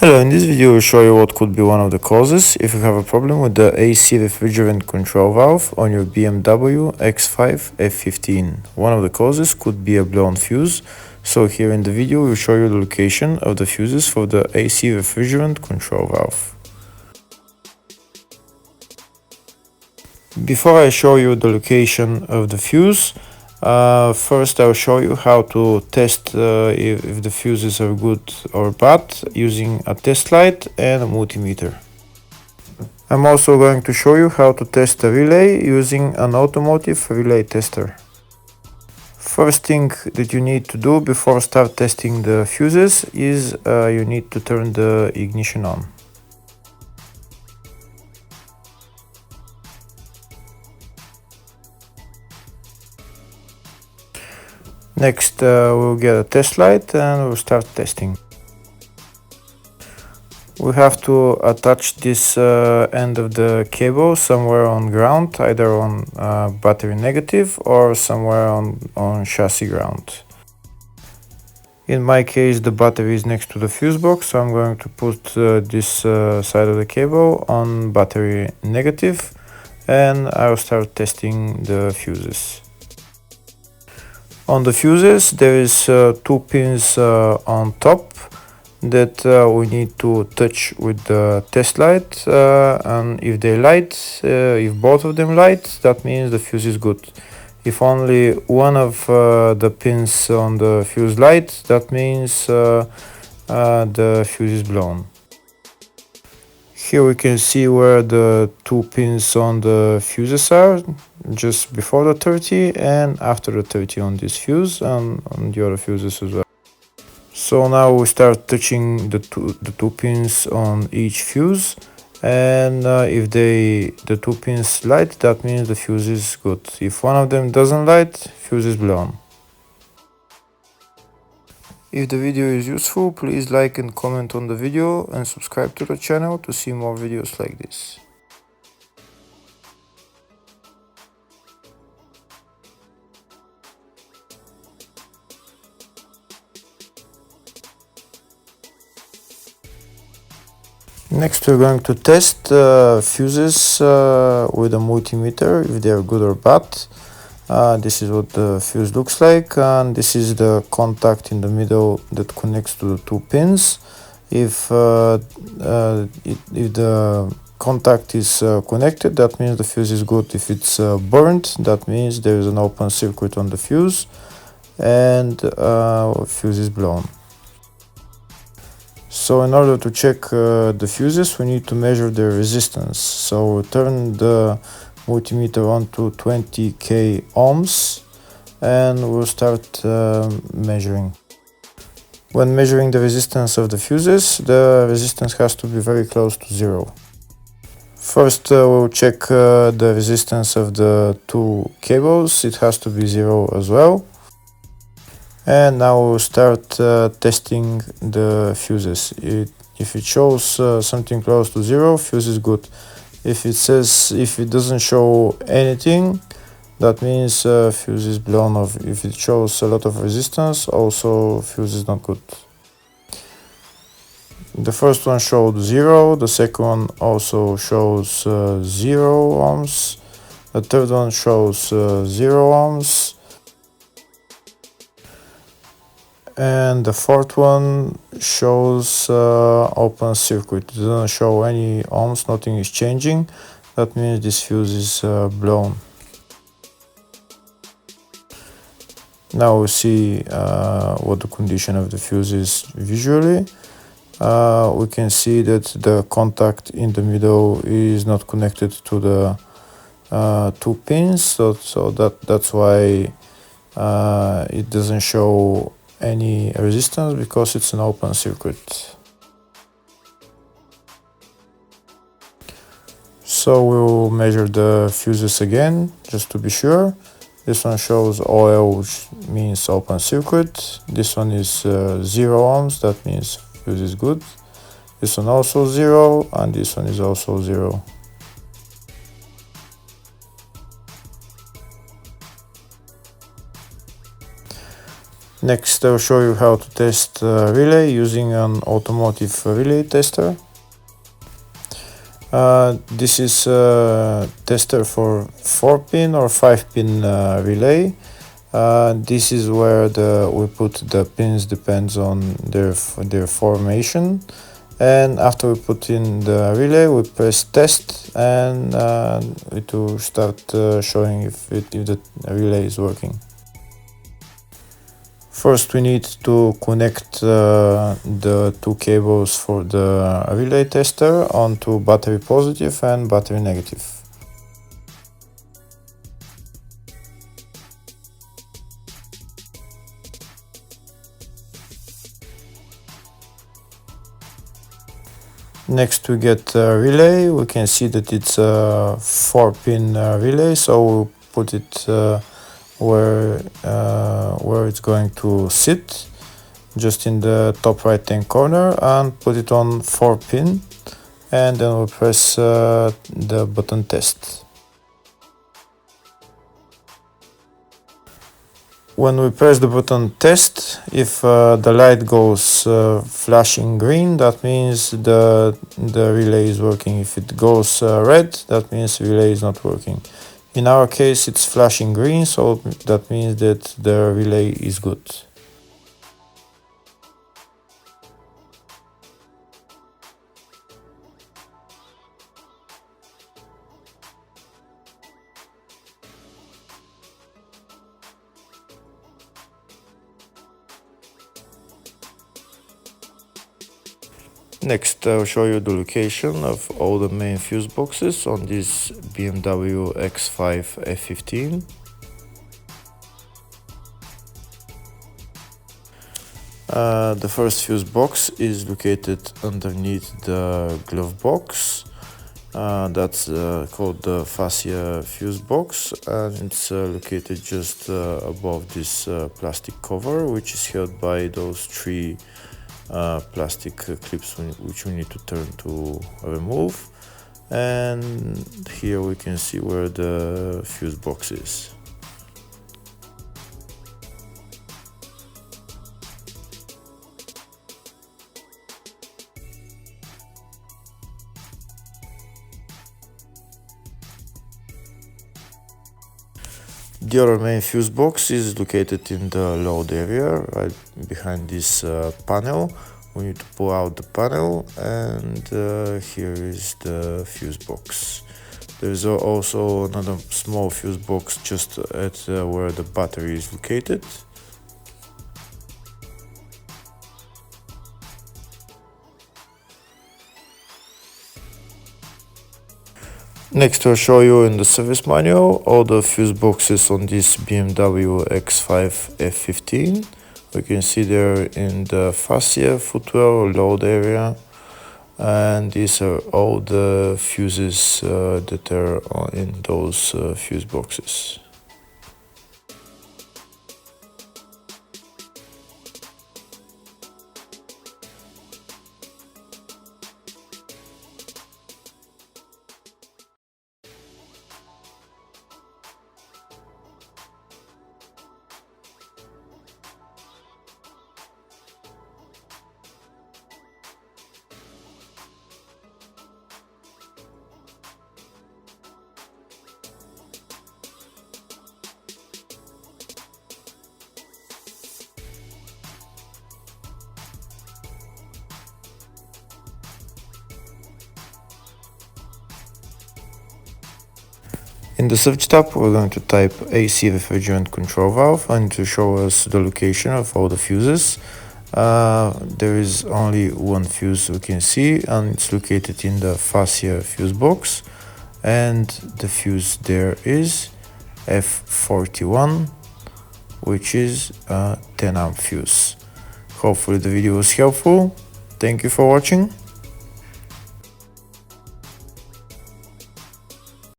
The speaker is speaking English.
Hello, in this video I'll show you what could be one of the causes if you have a problem with the AC refrigerant control valve on your BMW X5 F15. One of the causes could be a blown fuse, so here in the video we'll show you the location of the fuses for the AC refrigerant control valve. Before I show you the location of the fuse, first I'll show you how to test if the fuses are good or bad using a test light and a multimeter. I'm also going to show you how to test a relay using an automotive relay tester. First thing that you need to do before start testing the fuses is you need to turn the ignition on. Next, we'll get a test light and we'll start testing. We have to attach this end of the cable somewhere on ground, either on battery negative or somewhere on chassis ground. In my case, the battery is next to the fuse box, so I'm going to put this side of the cable on battery negative, and I'll start testing the fuses. On the fuses, there is two pins on top that we need to touch with the test light, and if they light, if both of them light, that means the fuse is good. If only one of the pins on the fuse light, that means the fuse is blown. Here we can see where the two pins on the fuses are, just before the 30 and after the 30 on this fuse and on the other fuses as well. So now we start touching the two pins on each fuse, and if the two pins light, that means the fuse is good. If one of them doesn't light, fuse is blown. If the video is useful, please like and comment on the video and subscribe to the channel to see more videos like this. Next, we're going to test fuses with a multimeter, if they are good or bad. This is what the fuse looks like, and this is the contact in the middle that connects to the two pins. If the contact is connected, that means the fuse is good. If it's burnt, that means there is an open circuit on the fuse and fuse is blown. So in order to check the fuses, we need to measure their resistance. So we turn the multimeter on to 20k ohms and we'll start measuring. When measuring the resistance of the fuses, the resistance has to be very close to zero. First we'll check the resistance of the two cables. It has to be zero as well. And now we'll start testing the fuses. If it shows something close to zero, fuse is good. If it doesn't show anything, that means fuse is blown off. If it shows a lot of resistance, also fuse is not good. The first one showed 0, the second one also shows 0 ohms, the third one shows 0 ohms, and the fourth one shows open circuit. It doesn't show any ohms, nothing is changing. That means this fuse is blown. Now we see what the condition of the fuse is visually. We can see that the contact in the middle is not connected to the two pins, so that's why it doesn't show any resistance, because it's an open circuit. So we'll measure the fuses again, just to be sure. This one shows OL, which means open circuit. This one is 0 ohms, that means fuse is good. This one also 0, and this one is also 0. Next, I'll show you how to test relay using an automotive relay tester. This is a tester for 4-pin or 5-pin relay. This is where we put the pins, depends on their formation. And after we put in the relay, we press test, and it will start showing if the relay is working. First, we need to connect the two cables for the relay tester onto battery positive and battery negative. Next, we get a relay. We can see that it's a 4-pin relay, so we'll put it where it's going to sit, just in the top right hand corner, and put it on 4-pin, and then we'll press the button test. When we press the button test, if the light goes flashing green, that means the relay is working. If it goes red, that means the relay is not working. In our case, it's flashing green, so that means that the relay is good. Next, I'll show you the location of all the main fuse boxes on this BMW X5 F15. The first fuse box is located underneath the glove box. That's called the fascia fuse box, and it's located just above this plastic cover, which is held by those three plastic clips which we need to turn to remove. And here we can see where the fuse box is. The other main fuse box is located in the load area, right behind this panel. We need to pull out the panel, and here is the fuse box. There's also another small fuse box just at where the battery is located. Next, I'll show you in the service manual all the fuse boxes on this BMW X5 F15. We can see they're in the fascia, footwell, load area, and these are all the fuses that are in those fuse boxes. In the search tab, we're going to type AC refrigerant control valve, and to show us the location of all the fuses. There is only one fuse we can see, and it's located in the fascia fuse box, and the fuse there is F41, which is a 10 amp fuse. Hopefully the video was helpful. Thank you for watching.